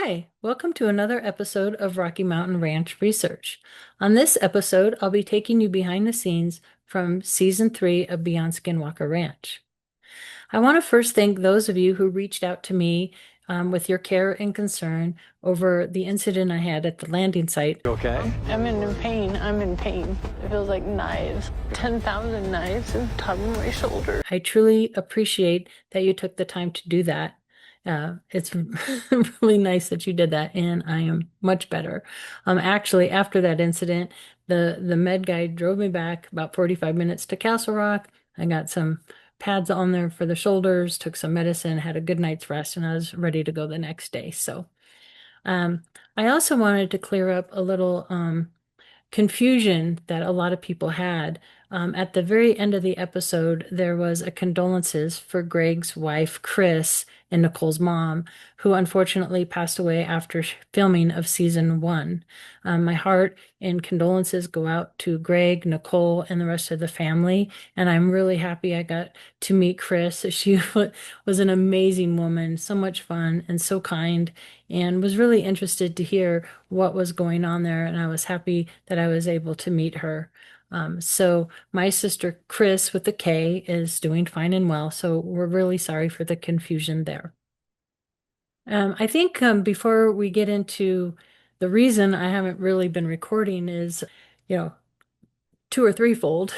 Hi, welcome to another episode of Rocky Mountain Ranch Research. On this episode, I'll be taking you behind the scenes from season 3 of Beyond Skinwalker Ranch. I want to first thank those of you who reached out to me with your care and concern over the incident I had at the landing site. Okay. I'm in pain. I'm in pain. It feels like knives, 10,000 knives on top of my shoulder. I truly appreciate that you took the time to do that. It's really nice that you did that, and I am much better. Actually, after that incident, the med guy drove me back about 45 minutes to Castle Rock. I got some pads on there for the shoulders, took some medicine, had a good night's rest, and I was ready to go the next day. So, um, I also wanted to clear up a little confusion that a lot of people had. At the very end of the episode, there was a condolences for Greg's wife, Chris, and Nicole's mom, who unfortunately passed away after filming of season 1. My heart and condolences go out to Greg, Nicole, and the rest of the family. And I'm really happy I got to meet Chris. She was an amazing woman, so much fun and so kind, and was really interested to hear what was going on there. And I was happy that I was able to meet her. So my sister Chris with the K is doing fine and well. So we're really sorry for the confusion there. I think before we get into the reason I haven't really been recording is, you know, two or threefold.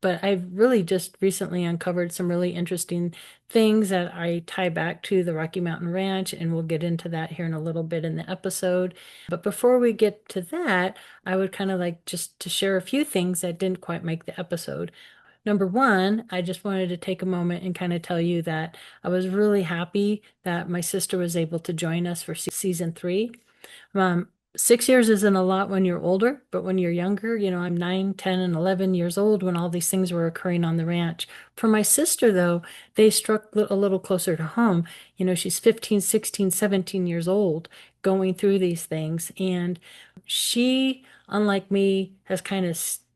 But I've really just recently uncovered some really interesting things that I tie back to the Rocky Mountain Ranch, and we'll get into that here in a little bit in the episode. But before we get to that, I would kind of like just to share a few things that didn't quite make the episode. Number one, I just wanted to take a moment and kind of tell you that I was really happy that my sister was able to join us for season 3. Um, 6 years isn't a lot when you're older, but when you're younger, I'm 9, 10, and 11 years old when all these things were occurring on the ranch. For my sister, though, they struck a little closer to home. She's 15, 16, 17 years old going through these things. And she, unlike me, has kind of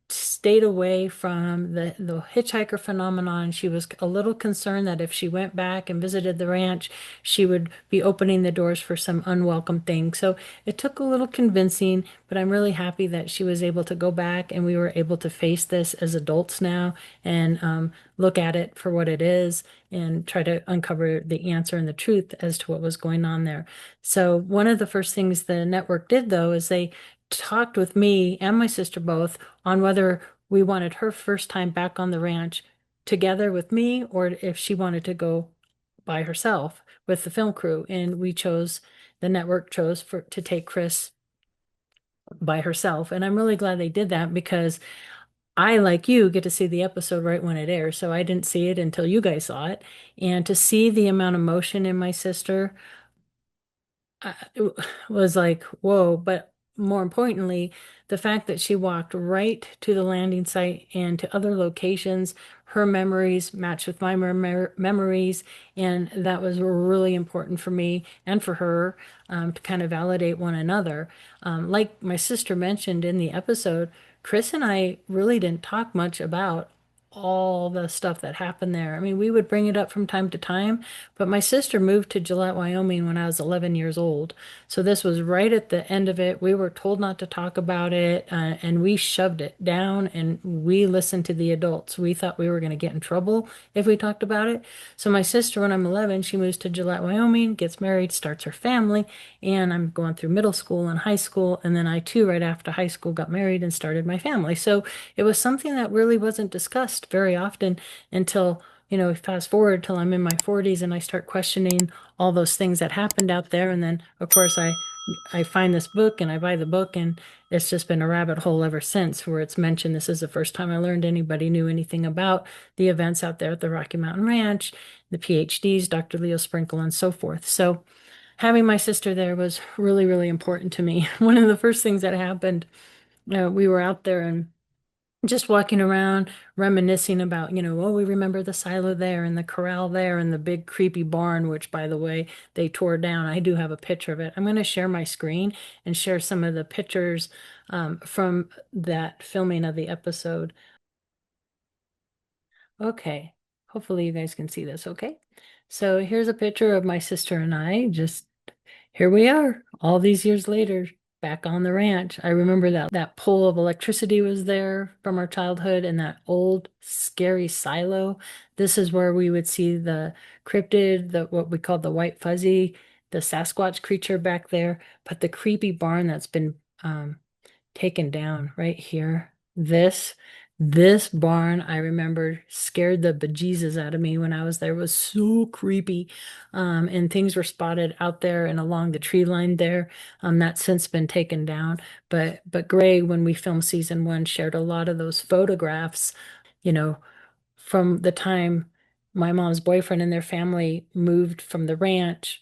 stayed away from the hitchhiker phenomenon. She was a little concerned that if she went back and visited the ranch, she would be opening the doors for some unwelcome things. So it took a little convincing, but I'm really happy that she was able to go back and we were able to face this as adults now and look at it for what it is and try to uncover the answer and the truth as to what was going on there. So one of the first things the network did, though, is they talked with me and my sister both on whether we wanted her first time back on the ranch together with me or if she wanted to go by herself with the film crew. And the network chose to take Chris by herself. And I'm really glad they did that because I, like you, get to see the episode right when it airs. So I didn't see it until you guys saw it. And to see the amount of emotion in my sister, it was like, whoa. But more importantly, the fact that she walked right to the landing site and to other locations, her memories matched with my memories. And that was really important for me and for her to kind of validate one another. Like my sister mentioned in the episode, Chris and I really didn't talk much about all the stuff that happened there. I mean, we would bring it up from time to time, but my sister moved to Gillette, Wyoming when I was 11 years old. So this was right at the end of it. We were told not to talk about it, and we shoved it down and we listened to the adults. We thought we were going to get in trouble if we talked about it. So my sister, when I'm 11, she moves to Gillette, Wyoming, gets married, starts her family, and I'm going through middle school and high school. And then I too, right after high school, got married and started my family. So it was something that really wasn't discussed very often until, fast forward till I'm in my 40s and I start questioning all those things that happened out there. And then, of course, I find this book and I buy the book, and it's just been a rabbit hole ever since, where it's mentioned this is the first time I learned anybody knew anything about the events out there at the Rocky Mountain Ranch, the PhDs, Dr. Leo Sprinkle, and so forth. So having my sister there was really, really important to me. One of the first things that happened, we were out there and just walking around reminiscing about, oh, we remember the silo there and the corral there and the big creepy barn, which, by the way, they tore down. I do have a picture of it. I'm going to share my screen and share some of the pictures from that filming of the episode. Okay, hopefully you guys can see this, okay? So here's a picture of my sister and I just here we are, all these years later, back on the ranch. I remember that pole of electricity was there from our childhood and that old scary silo. This is where we would see the cryptid, the what we call the white fuzzy, the Sasquatch creature back there, but the creepy barn that's been taken down right here. This barn, I remember, scared the bejesus out of me when I was there. It was so creepy. And things were spotted out there and along the tree line there. That's since been taken down. But Gray, when we filmed season one, shared a lot of those photographs, you know, from the time my mom's boyfriend and their family moved from the ranch.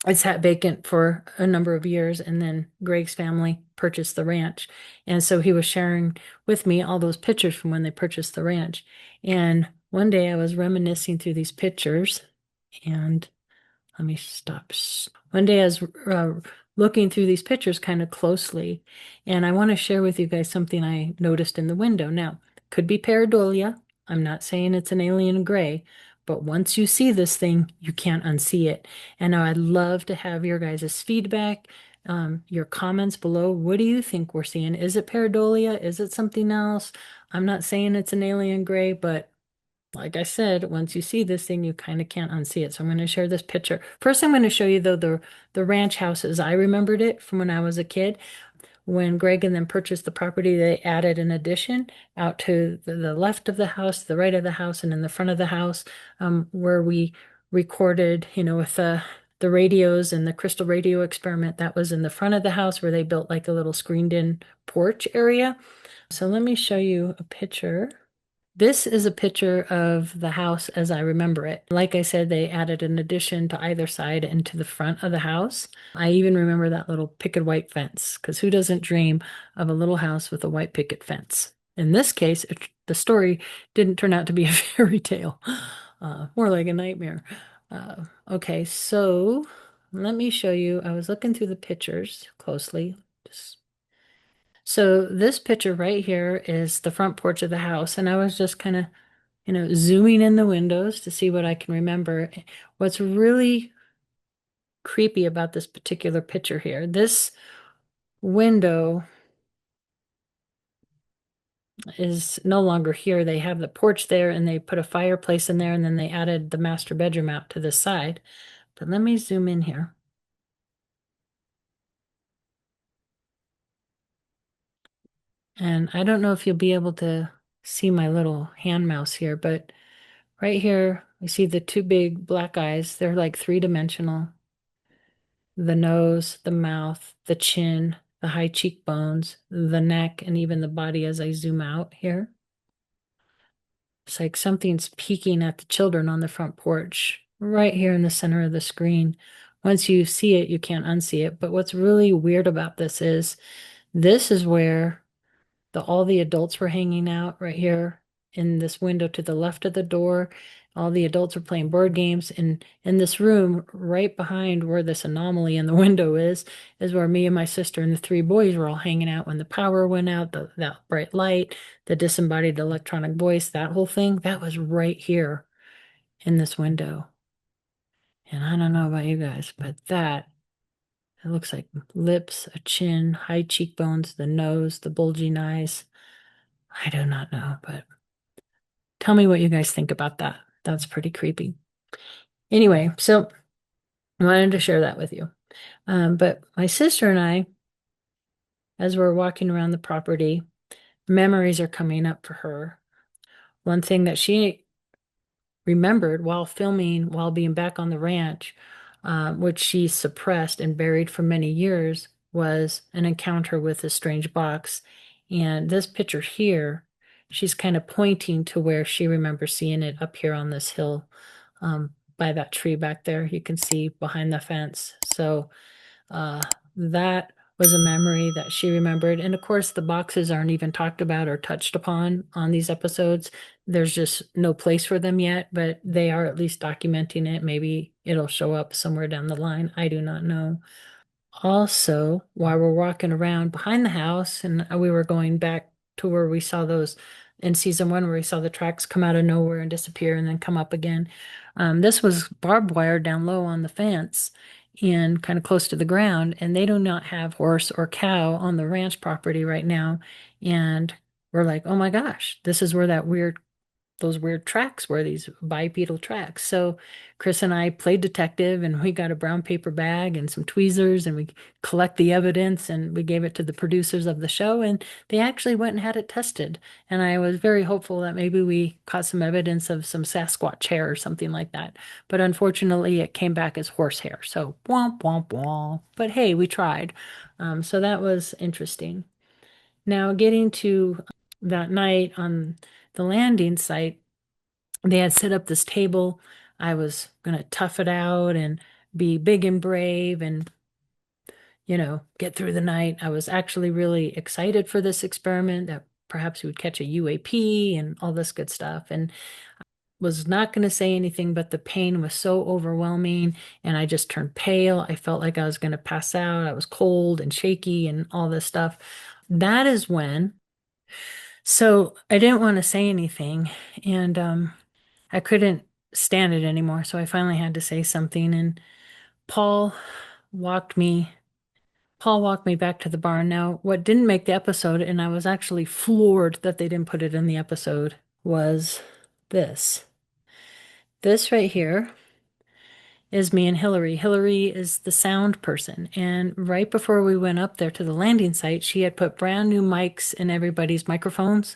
It sat vacant for a number of years, and then Greg's family purchased the ranch. And so he was sharing with me all those pictures from when they purchased the ranch. And one day I was reminiscing through these pictures, and let me stop. One day I was looking through these pictures kind of closely, and I want to share with you guys something I noticed in the window. Now, could be pareidolia. I'm not saying it's an alien gray, but once you see this thing, you can't unsee it. And now I'd love to have your guys' feedback, your comments below. What do you think we're seeing? Is it pareidolia? Is it something else? I'm not saying it's an alien gray, but like I said, once you see this thing, you kind of can't unsee it. So I'm going to share this picture. First, I'm going to show you though the ranch house as I remembered it from when I was a kid. When Greg and them purchased the property, they added an addition out to the left of the house, the right of the house, and in the front of the house, where we recorded, with the radios and the crystal radio experiment. That was in the front of the house where they built like a little screened-in porch area. So let me show you a picture. This is a picture of the house as I remember it. Like I said, they added an addition to either side and to the front of the house. I even remember that little picket white fence, because who doesn't dream of a little house with a white picket fence? In this case, the story didn't turn out to be a fairy tale, more like a nightmare. Okay, so let me show you. I was looking through the pictures closely. So this picture right here is the front porch of the house, and I was just kind of, zooming in the windows to see what I can remember. What's really creepy about this particular picture here, this window is no longer here. They have the porch there and they put a fireplace in there, and then they added the master bedroom out to the side. But let me zoom in here. And I don't know if you'll be able to see my little hand mouse here, but right here, we see the two big black eyes. They're like three-dimensional. The nose, the mouth, the chin, the high cheekbones, the neck, and even the body as I zoom out here. It's like something's peeking at the children on the front porch, right here in the center of the screen. Once you see it, you can't unsee it. But what's really weird about this is where all the adults were hanging out right here in this window to the left of the door. All the adults were playing board games, and in this room right behind where this anomaly in the window is where me and my sister and the three boys were all hanging out when the power went out, that bright light, the disembodied electronic voice, that whole thing, that was right here in this window. And I don't know about you guys, but it looks like lips, a chin, high cheekbones, the nose, the bulging eyes. I do not know, but tell me what you guys think about that. That's pretty creepy. Anyway, so I wanted to share that with you. But my sister and I, as we're walking around the property, memories are coming up for her. One thing that she remembered while filming, while being back on the ranch, which she suppressed and buried for many years, was an encounter with a strange box. And this picture here, she's kind of pointing to where she remembers seeing it up here on this hill, by that tree back there. You can see behind the fence. So that was a memory that she remembered. And of course, the boxes aren't even talked about or touched upon on these episodes. There's just no place for them yet, but they are at least documenting it. Maybe it'll show up somewhere down the line. I do not know. Also, while we're walking around behind the house, and we were going back to where we saw those in season one, where we saw the tracks come out of nowhere and disappear and then come up again. This was barbed wire down low on the fence. and kind of close to the ground, and they do not have horse or cow on the ranch property right now. And we're like, oh my gosh, this is where those weird tracks were, these bipedal tracks. So Chris and I played detective, and we got a brown paper bag and some tweezers, and we collect the evidence, and we gave it to the producers of the show, and they actually went and had it tested. And I was very hopeful that maybe we caught some evidence of some Sasquatch hair or something like that. But unfortunately, it came back as horsehair. So womp womp womp. But hey, we tried. So that was interesting. Now, getting to that night on the landing site, they had set up this table. I was going to tough it out and be big and brave and, get through the night. I was actually really excited for this experiment that perhaps we would catch a UAP and all this good stuff. And was not going to say anything, but the pain was so overwhelming and I just turned pale. I felt like I was going to pass out. I was cold and shaky and all this stuff. That is when So I didn't want to say anything, and I couldn't stand it anymore. So I finally had to say something, and Paul walked me. Paul walked me back to the barn. Now, what didn't make the episode, and I was actually floored that they didn't put it in the episode, was this. This right here is me and Hillary. Hillary is the sound person, and right before we went up there to the landing site, she had put brand new mics in everybody's microphones.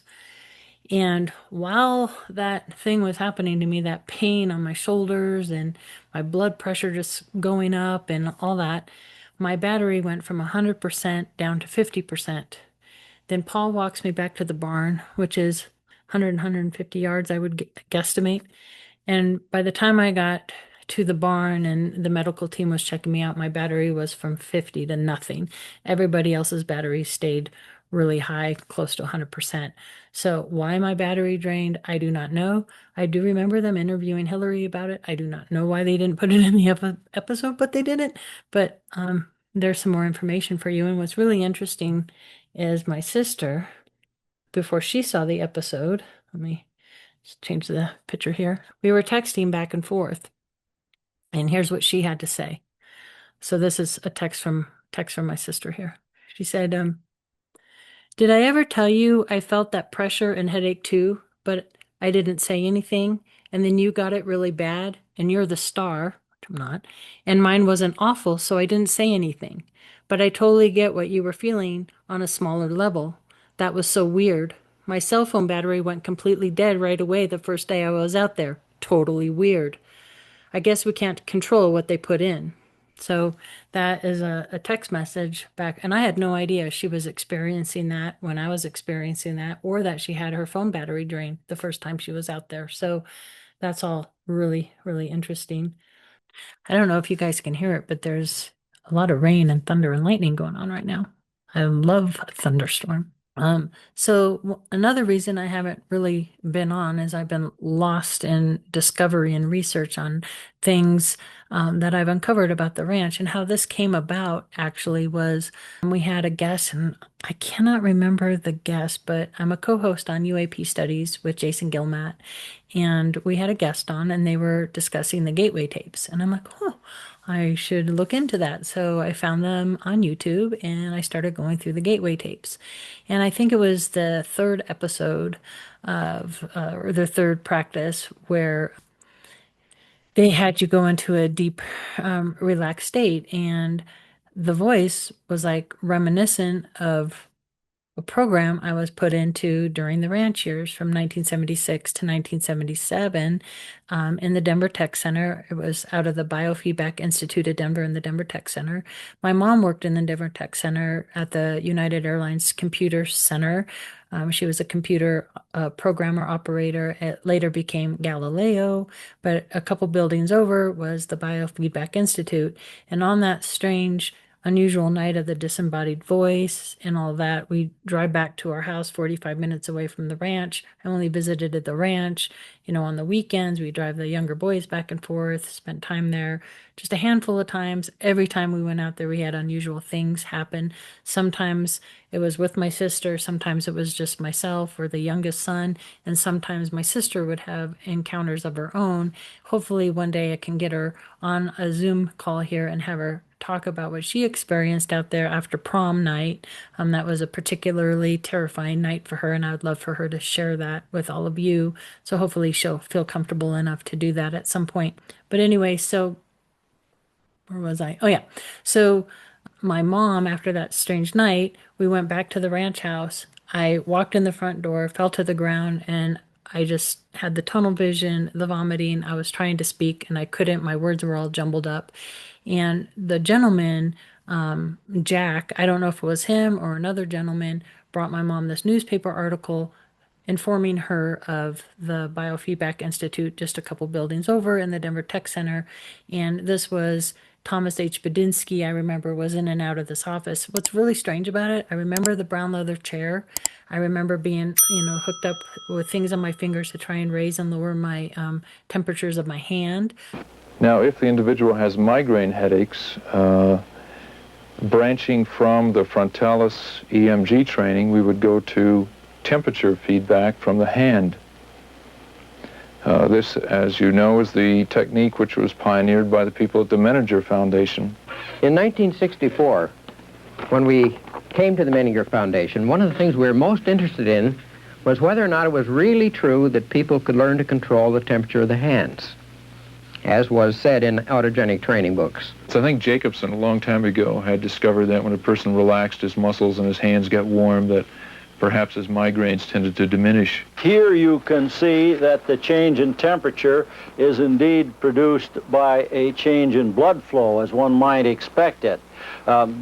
And while that thing was happening to me, that pain on my shoulders and my blood pressure just going up and all that, my battery went from 100% down to 50%. Then Paul walks me back to the barn, which is 100, 150 yards, I would guesstimate. And by the time I got to the barn and the medical team was checking me out, my battery was from 50 to nothing. Everybody else's battery stayed really high, close to 100%. So why my battery drained, I do not know. I do remember them interviewing Hillary about it. I do not know why they didn't put it in the episode, but they didn't. But there's some more information for you. And what's really interesting is my sister, before she saw the episode, let me just change the picture here. We were texting back and forth, and here's what she had to say. So this is a text from my sister here. She said, "Did I ever tell you I felt that pressure and headache too, but I didn't say anything, and then you got it really bad, and you're the star, which I'm not, and mine wasn't awful, so I didn't say anything. But I totally get what you were feeling on a smaller level. That was so weird. My cell phone battery went completely dead right away the first day I was out there. Totally weird. I guess we can't control what they put in." So that is a text message back, and I had no idea she was experiencing that when I was experiencing that, or that she had her phone battery drain the first time she was out there. So that's all really, really interesting. I don't know if you guys can hear it, but there's a lot of rain and thunder and lightning going on right now. I love a thunderstorm. Another reason I haven't really been on is I've been lost in discovery and research on things that I've uncovered about the ranch. And how this came about actually was we had a guest, and I cannot remember the guest, but I'm a co-host on UAP Studies with Jason Gilmat. And we had a guest on, and they were discussing the Gateway tapes. And I'm like, oh, I should look into that. So I found them on YouTube and I started going through the Gateway tapes. And I think it was the third episode or the third practice where they had you go into a deep, relaxed state. And the voice was like reminiscent of a program I was put into during the ranch years from 1976 to 1977 in the Denver Tech Center. It was out of the Biofeedback Institute of Denver in the Denver Tech Center. My mom worked in the Denver Tech Center at the United Airlines Computer Center. She was a computer programmer operator. It later became Galileo, but a couple buildings over was the Biofeedback Institute. And on that strange unusual night of the disembodied voice and all that, we drive back to our house 45 minutes away from the ranch. I only visited at the ranch, on the weekends. We drive the younger boys back and forth, spent time there just a handful of times. Every time we went out there, we had unusual things happen. Sometimes it was with my sister, sometimes it was just myself or the youngest son, and sometimes my sister would have encounters of her own. Hopefully, one day I can get her on a Zoom call here and have her talk about what she experienced out there after prom night. That was a particularly terrifying night for her, and I would love for her to share that with all of you. So hopefully she'll feel comfortable enough to do that at some point. But anyway, so where was I? Oh yeah. So my mom, after that strange night, we went back to the ranch house. I walked in the front door, fell to the ground, and I just had the tunnel vision, the vomiting. I was trying to speak and I couldn't. My words were all jumbled up. And the gentleman, Jack, I don't know if it was him or another gentleman, brought my mom this newspaper article informing her of the Biofeedback Institute just a couple buildings over in the Denver Tech Center. And this was Thomas H. Bedinsky, I remember, was in and out of this office. What's really strange about it, I remember the brown leather chair. I remember being, hooked up with things on my fingers to try and raise and lower my temperatures of my hand. Now, if the individual has migraine headaches, branching from the frontalis EMG training, we would go to temperature feedback from the hand. This, as you know, is the technique which was pioneered by the people at the Menninger Foundation. In 1964, when we came to the Menninger Foundation, one of the things we were most interested in was whether or not it was really true that people could learn to control the temperature of the hands, as was said in autogenic training books. So I think Jacobson, a long time ago, had discovered that when a person relaxed his muscles and his hands got warm, that perhaps his migraines tended to diminish. Here you can see that the change in temperature is indeed produced by a change in blood flow, as one might expect it.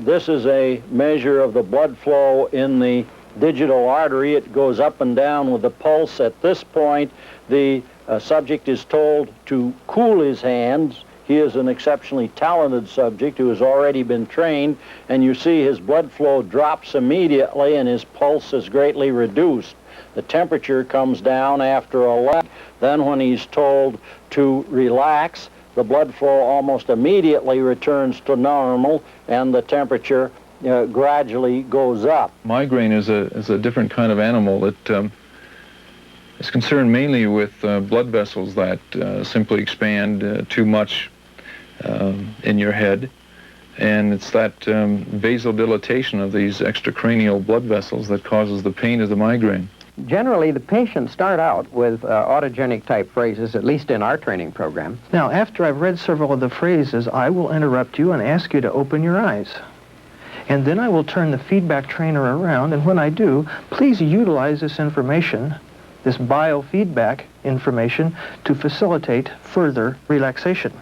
This is a measure of the blood flow in the digital artery. It goes up and down with the pulse. At this point, the subject is told to cool his hands. He is an exceptionally talented subject who has already been trained, and you see his blood flow drops immediately and his pulse is greatly reduced. The temperature comes down after a lag. Then when he's told to relax, the blood flow almost immediately returns to normal and the temperature gradually goes up. Migraine is a different kind of animal. It is concerned mainly with blood vessels that simply expand too much in your head, and it's that vasodilatation of these extracranial blood vessels that causes the pain of the migraine. Generally, the patients start out with autogenic type phrases, at least in our training program. Now, after I've read several of the phrases, I will interrupt you and ask you to open your eyes. And then I will turn the feedback trainer around, and when I do, please utilize this information, this biofeedback information, to facilitate further relaxation.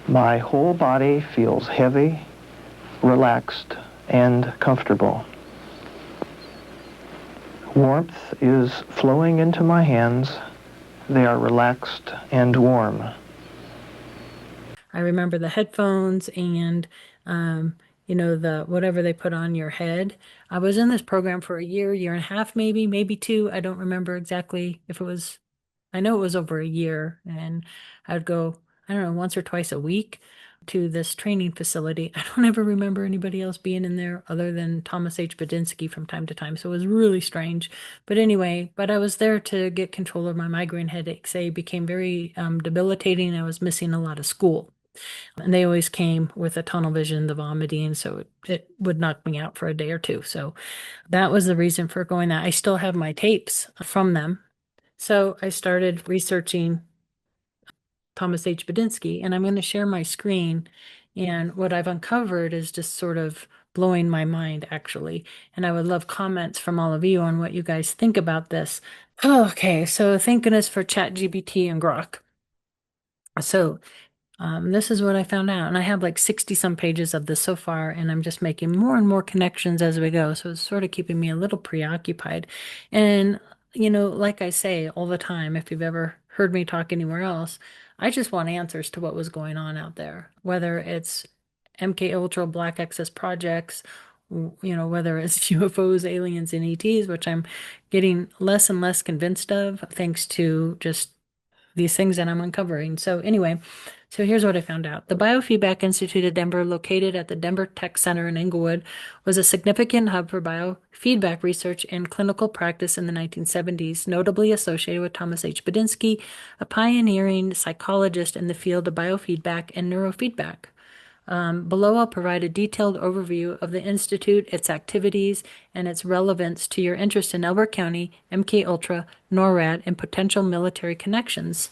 My whole body feels heavy, relaxed, and comfortable. Warmth is flowing into my hands. They are relaxed and warm. I remember the headphones and, the whatever they put on your head. I was in this program for a year, year and a half, maybe two. I don't remember exactly if it was, I know it was over a year, and I'd go, I don't know, once or twice a week to this training facility. I don't ever remember anybody else being in there other than Thomas H. Bedinsky from time to time. So it was really strange. But anyway, I was there to get control of my migraine headaches. They became very debilitating. I was missing a lot of school. And they always came with a tunnel vision, the vomiting, so it would knock me out for a day or two. So that was the reason for going that. I still have my tapes from them. So I started researching Thomas H. Bedinsky, and I'm going to share my screen. And what I've uncovered is just sort of blowing my mind, actually. And I would love comments from all of you on what you guys think about this. Oh, okay, so thank goodness for ChatGPT and Grok. So this is what I found out. And I have like 60 some pages of this so far, and I'm just making more and more connections as we go. So it's sort of keeping me a little preoccupied. And, like I say all the time, if you've ever heard me talk anywhere else, I just want answers to what was going on out there, whether it's MK Ultra Black Access projects, whether it's UFOs, aliens, and ETs, which I'm getting less and less convinced of thanks to just these things that I'm uncovering. So anyway, so here's what I found out. The Biofeedback Institute of Denver, located at the Denver Tech Center in Englewood, was a significant hub for biofeedback research and clinical practice in the 1970s, notably associated with Thomas H. Badinsky, a pioneering psychologist in the field of biofeedback and neurofeedback. Below, I'll provide a detailed overview of the Institute, its activities, and its relevance to your interest in Elbert County, MK Ultra, NORAD, and potential military connections.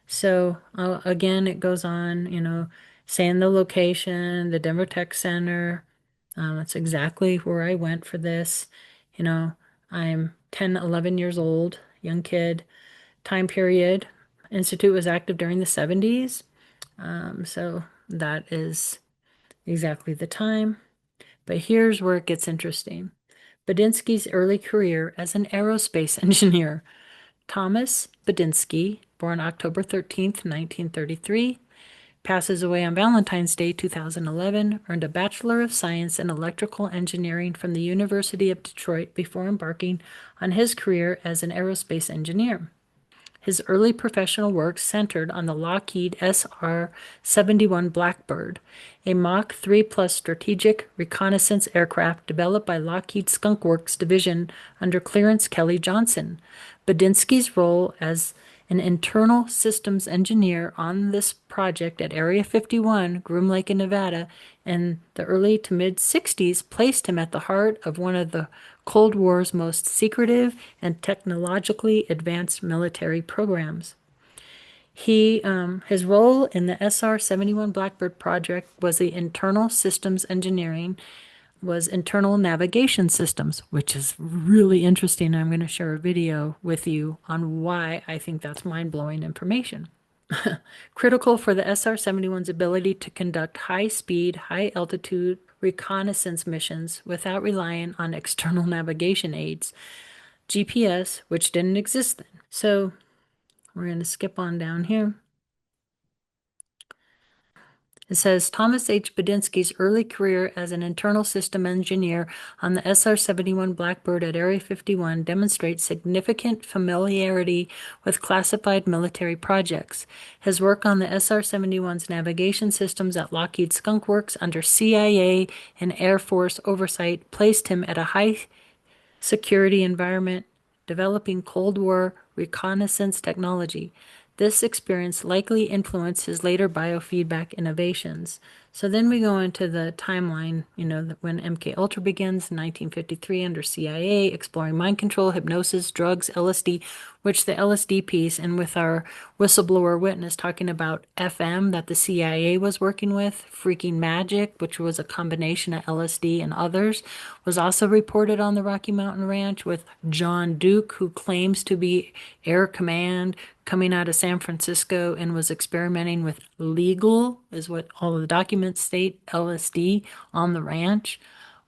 So, again, it goes on, saying the location, the Denver Tech Center. That's exactly where I went for this. I'm 10, 11 years old, young kid. Time period. Institute was active during the 70s. So that is exactly the time. But here's where it gets interesting. Badinsky's early career as an aerospace engineer. Thomas Badinsky, born October 13th, 1933, passes away on Valentine's Day 2011, earned a Bachelor of Science in Electrical Engineering from the University of Detroit before embarking on his career as an aerospace engineer. His early professional work centered on the Lockheed SR-71 Blackbird, a Mach 3 plus strategic reconnaissance aircraft developed by Lockheed Skunk Works Division under Clarence Kelly Johnson. Badinsky's role as an internal systems engineer on this project at Area 51, Groom Lake in Nevada, in the early to mid-60s placed him at the heart of one of the Cold War's most secretive and technologically advanced military programs. His role in the SR-71 Blackbird project was the internal systems engineering, was internal navigation systems, which is really interesting. I'm going to share a video with you on why I think that's mind-blowing information. Critical for the SR-71's ability to conduct high-speed, high-altitude reconnaissance missions without relying on external navigation aids, GPS, which didn't exist then. So we're going to skip on down here. It says Thomas H. Badinsky's early career as an internal system engineer on the SR-71 Blackbird at Area 51 demonstrates significant familiarity with classified military projects. His work on the SR-71's navigation systems at Lockheed Skunk Works under CIA and Air Force oversight placed him at a high security environment, developing Cold War reconnaissance technology. This experience likely influenced his later biofeedback innovations. So then we go into the timeline, when MK Ultra begins in 1953 under CIA, exploring mind control, hypnosis, drugs, LSD, which the LSD piece, and with our whistleblower witness talking about FM that the CIA was working with, freaking magic, which was a combination of LSD and others, was also reported on the Rocky Mountain Ranch with John Duke, who claims to be Air Command, coming out of San Francisco and was experimenting with legal, is what all of the documents state, LSD on the ranch.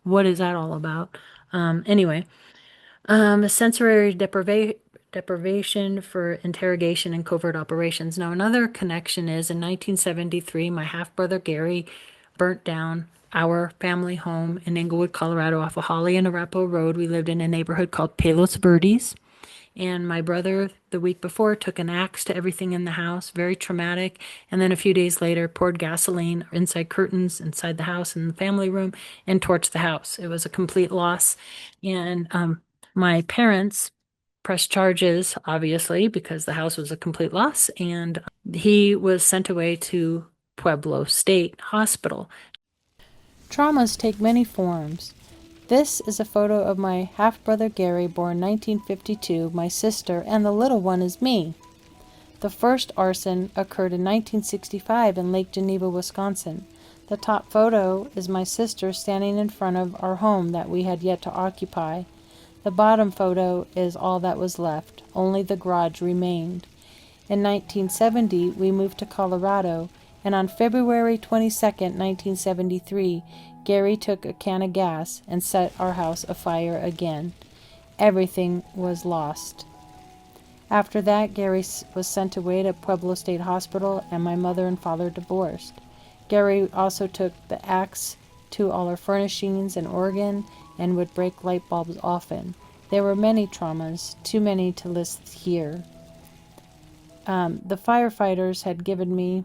What is that all about? Anyway, sensory deprivation for interrogation and covert operations. Now, another connection is in 1973, my half-brother Gary burnt down our family home in Englewood, Colorado, off of Holly and Arapahoe Road. We lived in a neighborhood called Palos Verdes. And my brother, the week before, took an axe to everything in the house, very traumatic. And then a few days later, poured gasoline inside curtains, inside the house, in the family room, and torched the house. It was a complete loss. And my parents pressed charges, obviously, because the house was a complete loss. And he was sent away to Pueblo State Hospital. Traumas take many forms. This is a photo of my half-brother Gary, born 1952, my sister, and the little one is me. The first arson occurred in 1965 in Lake Geneva, Wisconsin. The top photo is my sister standing in front of our home that we had yet to occupy. The bottom photo is all that was left. Only the garage remained. In 1970, we moved to Colorado, and on February 22, 1973, Gary took a can of gas and set our house afire again. Everything was lost. After that, Gary was sent away to Pueblo State Hospital, and my mother and father divorced. Gary also took the axe to all our furnishings in Oregon and would break light bulbs often. There were many traumas, too many to list here. The firefighters had given me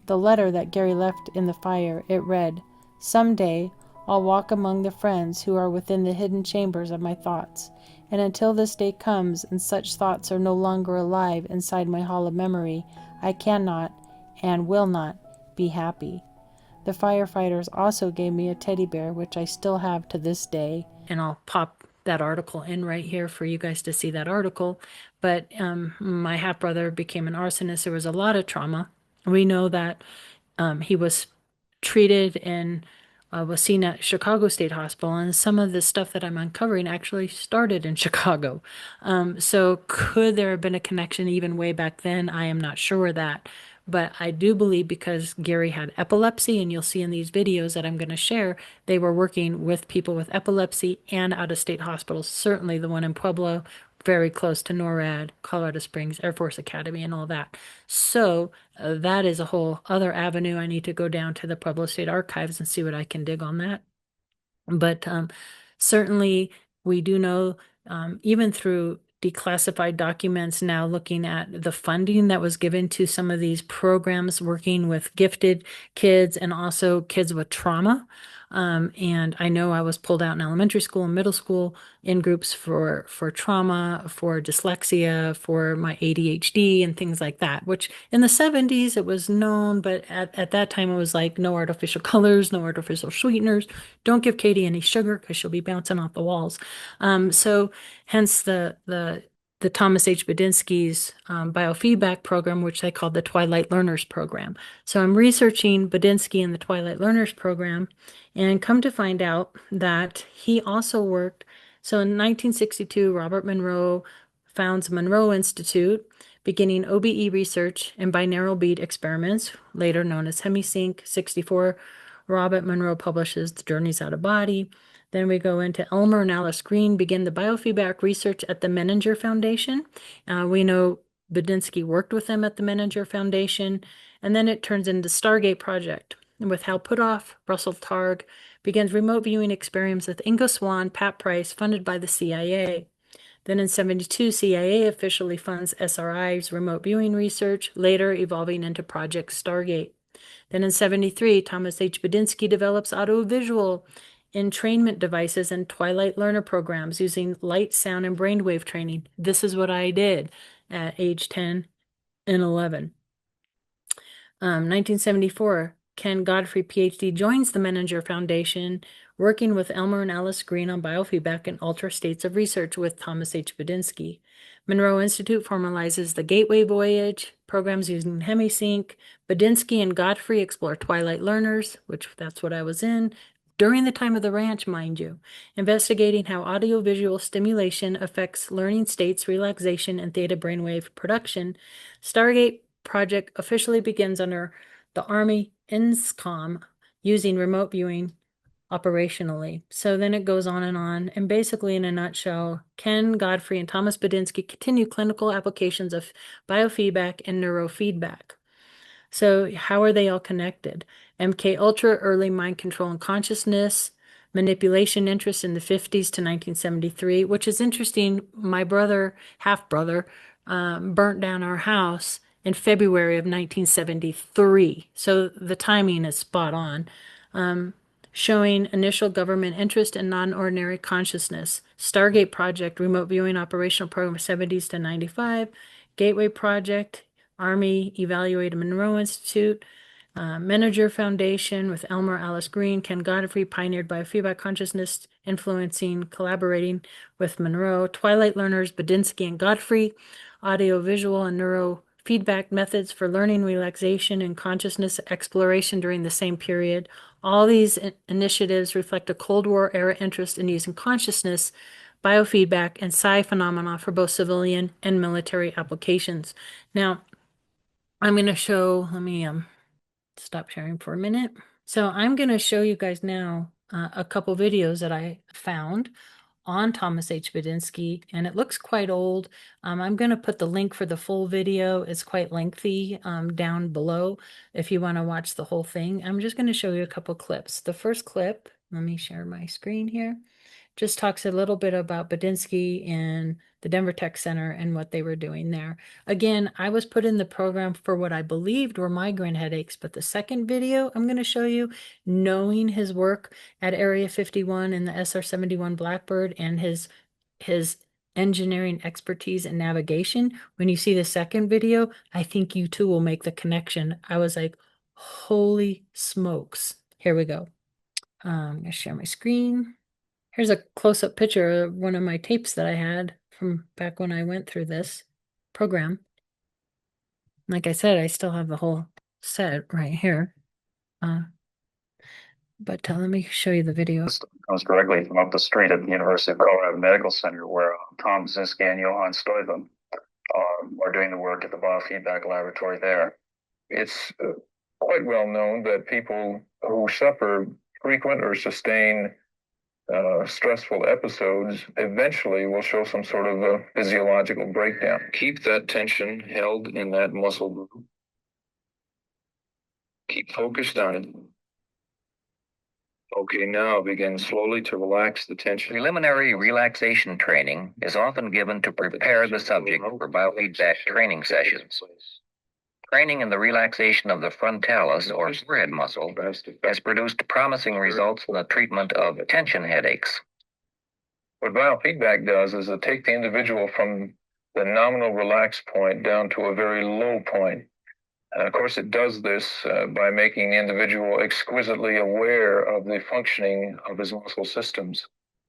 the letter that Gary left in the fire. It read, "Someday I'll walk among the friends who are within the hidden chambers of my thoughts. And until this day comes and such thoughts are no longer alive inside my hall of memory, I cannot and will not be happy." The firefighters also gave me a teddy bear, which I still have to this day. And I'll pop that article in right here for you guys to see that article. But my half-brother became an arsonist. There was a lot of trauma. We know that he was treated and was seen at Chicago State Hospital, and some of the stuff that I'm uncovering actually started in Chicago. So could there have been a connection even way back then? I am not sure of that. But I do believe because Gary had epilepsy, and you'll see in these videos that I'm going to share, they were working with people with epilepsy and out-of-state hospitals. Certainly the one in Pueblo, very close to NORAD, Colorado Springs Air Force Academy, and all that. So that is a whole other avenue. I need to go down to the Pueblo State Archives and see what I can dig on that. But certainly we do know, even through declassified documents now, looking at the funding that was given to some of these programs working with gifted kids and also kids with trauma. And I know I was pulled out in elementary school and middle school in groups for trauma, for dyslexia, for my ADHD and things like that, which in the 70s it was known, but at that time it was like no artificial colors, no artificial sweeteners. Don't give Katie any sugar because she'll be bouncing off the walls. So hence the Thomas H. Badinsky's biofeedback program, which they called the Twilight Learners Program. So I'm researching Badinsky and the Twilight Learners Program, and come to find out that he also worked. So in 1962, Robert Monroe founds Monroe Institute, beginning OBE research and binaural beat experiments, later known as HemiSync. 64, Robert Monroe publishes The Journeys Out of Body. Then we go into Elmer and Alice Green begin the biofeedback research at the Menninger Foundation. We know Badinsky worked with them at the Menninger Foundation. And then it turns into Stargate Project with Hal Puthoff. Russell Targ begins remote viewing experiments with Ingo Swann, Pat Price, funded by the CIA. Then in 72, CIA officially funds SRI's remote viewing research, later evolving into Project Stargate. Then in 73, Thomas H. Badinsky develops audiovisual entrainment devices and Twilight Learner programs using light, sound, and brainwave training. This is what I did at age 10 and 11. 1974, Ken Godfrey, PhD, joins the Menninger Foundation, working with Elmer and Alice Green on biofeedback and ultra states of research with Thomas H. Badinsky. Monroe Institute formalizes the Gateway Voyage, programs using HemiSync. Badinsky and Godfrey explore Twilight Learners, which that's what I was in, during the time of the ranch, mind you, investigating how audiovisual stimulation affects learning states, relaxation, and theta brainwave production. Stargate Project officially begins under the Army INSCOM, using remote viewing operationally. So then it goes on, and basically in a nutshell, Ken Godfrey and Thomas Badinsky continue clinical applications of biofeedback and neurofeedback. So how are they all connected? MK Ultra, early mind control and consciousness, manipulation interest in the 50s to 1973, which is interesting. My brother, half-brother, burnt down our house in February of 1973. So the timing is spot on. Showing initial government interest in non-ordinary consciousness. Stargate Project, remote viewing operational program 70s to 95. Gateway Project, Army evaluated Monroe Institute. Menninger Foundation with Elmer Alice Green, Ken Godfrey, pioneered biofeedback consciousness, influencing, collaborating with Monroe. Twilight Learners, Badinsky and Godfrey, audiovisual and neurofeedback methods for learning, relaxation, and consciousness exploration during the same period. All these initiatives reflect a Cold War era interest in using consciousness, biofeedback, and psi phenomena for both civilian and military applications. Now, I'm going to show, let me stop sharing for a minute. So I'm going to show you guys now a couple videos that I found on Thomas H. Badinsky, and it looks quite old. I'm going to put the link for the full video. It's quite lengthy down below if you want to watch the whole thing. I'm just going to show you a couple clips. The first clip, let me share my screen here, just talks a little bit about Badinsky and the Denver Tech Center and what they were doing there. Again, I was put in the program for what I believed were migraine headaches, but the second video I'm going to show you, knowing his work at Area 51 and the SR-71 Blackbird and his engineering expertise and navigation, when you see the second video, I think you too will make the connection. I was like, holy smokes. Here we go. I'm going to share my screen. Here's a close-up picture of one of my tapes that I had from back when I went through this program. Like I said, I still have the whole set right here. But let me show you the video. This comes directly from up the street at the University of Colorado Medical Center, where Tom Zinsky and Johann Stuyven are doing the work at the Biofeedback laboratory there. It's quite well known that people who suffer frequent or sustained stressful episodes eventually will show some sort of a physiological breakdown. Keep that tension held in that muscle group. Keep focused on it. Okay, now begin slowly to relax the tension. Preliminary relaxation training is often given to prepare the subject for biofeedback training sessions. Training in the relaxation of the frontalis or forehead muscle has produced promising results in the treatment of tension headaches. What biofeedback does is it takes the individual from the nominal relaxed point down to a very low point. And of course, it does this by making the individual exquisitely aware of the functioning of his muscle systems.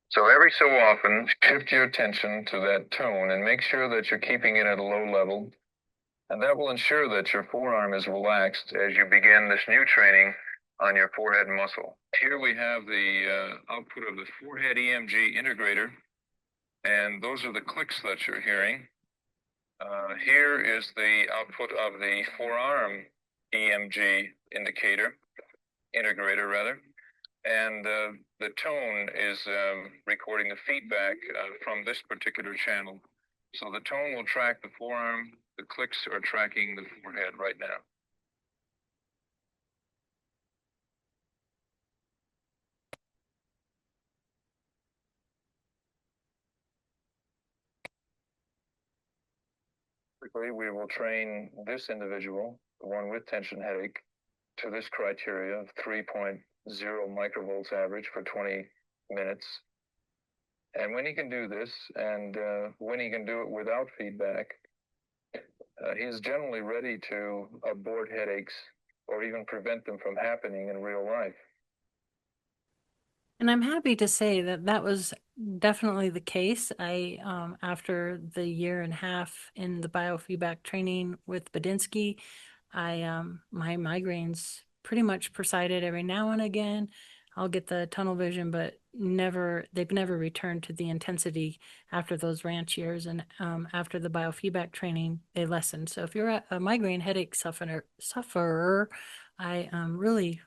So every so often, shift your attention to that tone and make sure that you're keeping it at a low level. And that will ensure that your forearm is relaxed as you begin this new training on your forehead muscle. Here we have the output of the forehead EMG integrator, and those are the clicks that you're hearing. Here is the output of the forearm EMG integrator rather, and the tone is recording the feedback from this particular channel. So the tone will track the forearm, the clicks are tracking the forehead right now. Quickly, we will train this individual, the one with tension headache, to this criteria of 3.0 microvolts average for 20 minutes. And when he can do this, and when he can do it without feedback, he's generally ready to abort headaches or even prevent them from happening in real life. And I'm happy to say that that was definitely the case. I, after the year and a half in the biofeedback training with Badinsky, my migraines pretty much presided every now and again. I'll get the tunnel vision, but they've never returned to the intensity after those ranch years. And after the biofeedback training, they lessened. So if you're a migraine headache sufferer, I really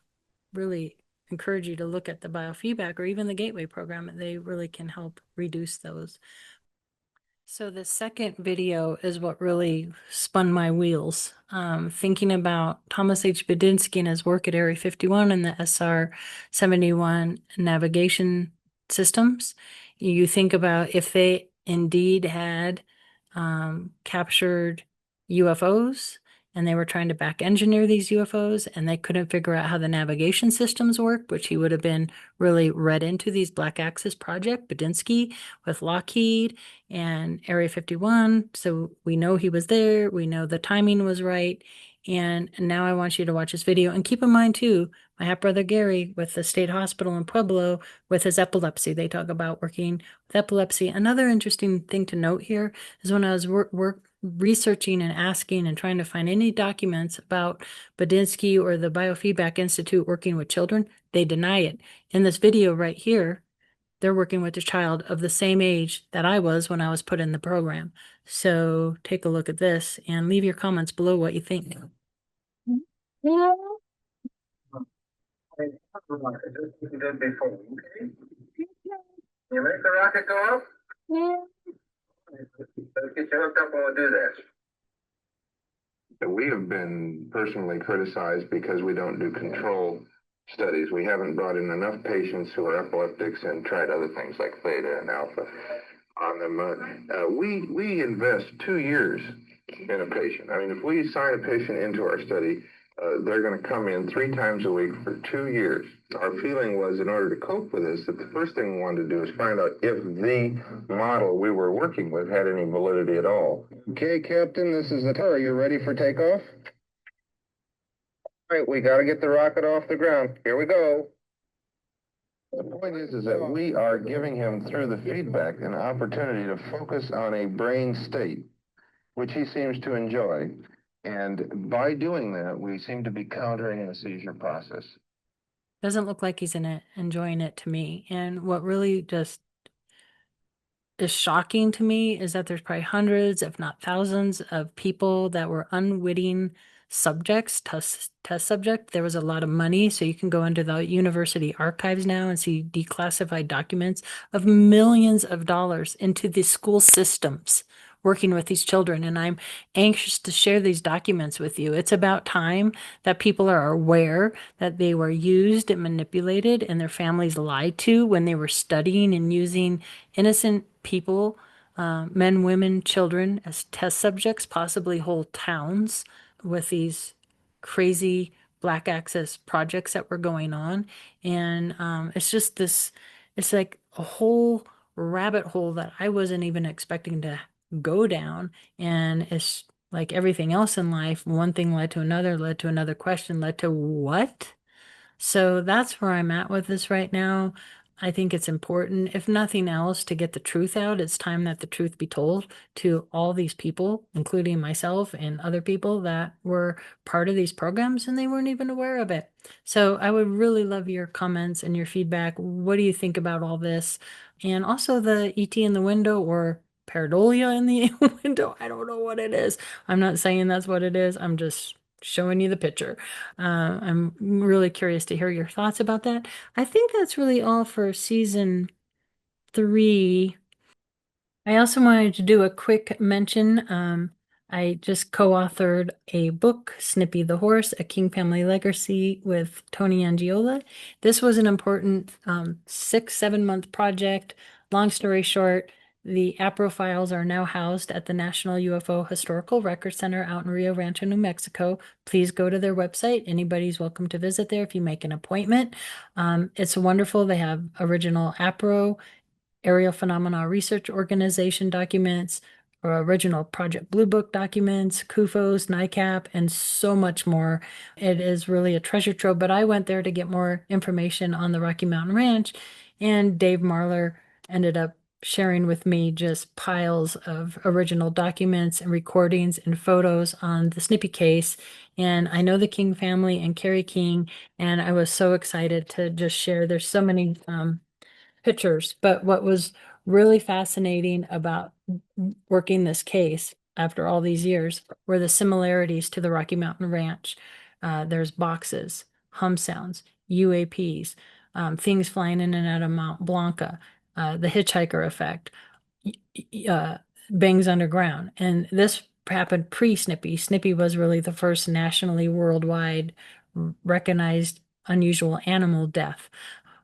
encourage you to look at the biofeedback or even the gateway program. They really can help reduce those. So the second video is what really spun my wheels. Thinking about Thomas H. Badinsky and his work at Area 51 and the SR-71 navigation systems. You think about if they indeed had captured UFOs, and they were trying to back engineer these UFOs, and they couldn't figure out how the navigation systems work, which he would have been really read into these Black Axis Project, Badinsky, with Lockheed and Area 51. So we know he was there. We know the timing was right. And now I want you to watch this video. And keep in mind, too, my half-brother Gary with the state hospital in Pueblo with his epilepsy. They talk about working with epilepsy. Another interesting thing to note here is when I was researching and asking and trying to find any documents about Badinsky or the Biofeedback Institute working with children, they deny it. In this video right here, they're working with a child of the same age that I was when I was put in the program. So take a look at this and leave your comments below what you think. You make the rocket go up? Yeah. Let's get you hooked up and we'll do this. We have been personally criticized because we don't do control studies. We haven't brought in enough patients who are epileptics and tried other things like theta and alpha on them. We invest 2 years in a patient. I mean, if we sign a patient into our study, they're going to come in 3 times a week for 2 years. Our feeling was, in order to cope with this, that the first thing we wanted to do is find out if the model we were working with had any validity at all. Okay, Captain, this is the tower. You ready for takeoff? All right, we got to get the rocket off the ground. Here we go. The point is that we are giving him, through the feedback, an opportunity to focus on a brain state, which he seems to enjoy. And by doing that, we seem to be countering the seizure process. Doesn't look like he's enjoying it to me. And what really just is shocking to me is that there's probably hundreds, if not thousands, of people that were unwitting subjects, test subject. There was a lot of money, so you can go into the university archives now and see declassified documents of millions of dollars into the school systems working with these children. And I'm anxious to share these documents with you. It's about time that people are aware that they were used and manipulated and their families lied to when they were studying and using innocent people, men, women, children, as test subjects, possibly whole towns, with these crazy Black Access projects that were going on. And it's just this, it's like a whole rabbit hole that I wasn't even expecting to go down. And it's like everything else in life, one thing led to another question, led to what? So that's where I'm at with this right now. I think it's important, if nothing else, to get the truth out. It's time that the truth be told to all these people, including myself and other people that were part of these programs and they weren't even aware of it. So I would really love your comments and your feedback. What do you think about all this? And also the ET in the window or pareidolia in the window. I don't know what it is. I'm not saying that's what it is. I'm just showing you the picture. I'm really curious to hear your thoughts about that. I think that's really all for season 3. I also wanted to do a quick mention. I just co-authored a book, Snippy the Horse, A King Family Legacy with Tony Angiola. This was an important 6-7 month project. Long story short, the APRO files are now housed at the National UFO Historical Record Center out in Rio Rancho, New Mexico. Please go to their website. Anybody's welcome to visit there if you make an appointment. It's wonderful. They have original APRO Aerial Phenomena Research Organization documents, or original Project Blue Book documents, CUFOS, NICAP, and so much more. It is really a treasure trove, but I went there to get more information on the Rocky Mountain Ranch, and Dave Marler ended up sharing with me just piles of original documents and recordings and photos on the Snippy case. And I know the King family and Carrie King, and I was so excited to just share. There's so many pictures, but what was really fascinating about working this case after all these years were the similarities to the Rocky Mountain Ranch. There's boxes, hum sounds, UAPs, things flying in and out of Mount Blanca, the hitchhiker effect, bangs underground. And this happened pre-Snippy. Snippy was really the first nationally worldwide recognized unusual animal death.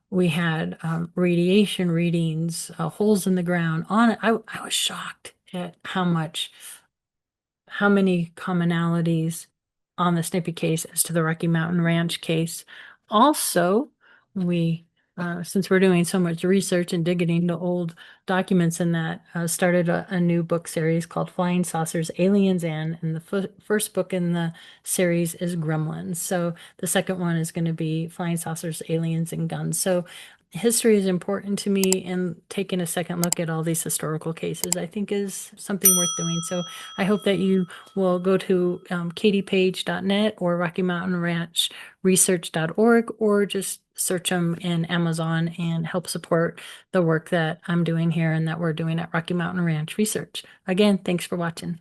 We had radiation readings, holes in the ground. On it, I was shocked at how many commonalities on the Snippy case as to the Rocky Mountain Ranch case. Also, we since we're doing so much research and digging into old documents in that, started a new book series called Flying Saucers, Aliens, and the first book in the series is Gremlins. So the second one is going to be Flying Saucers, Aliens, and Guns. So history is important to me, and taking a second look at all these historical cases, I think, is something worth doing. So I hope that you will go to katiepage.net or Rocky Mountain Ranch research.org, or just search them in Amazon and help support the work that I'm doing here and that we're doing at Rocky Mountain Ranch Research. Again, thanks for watching.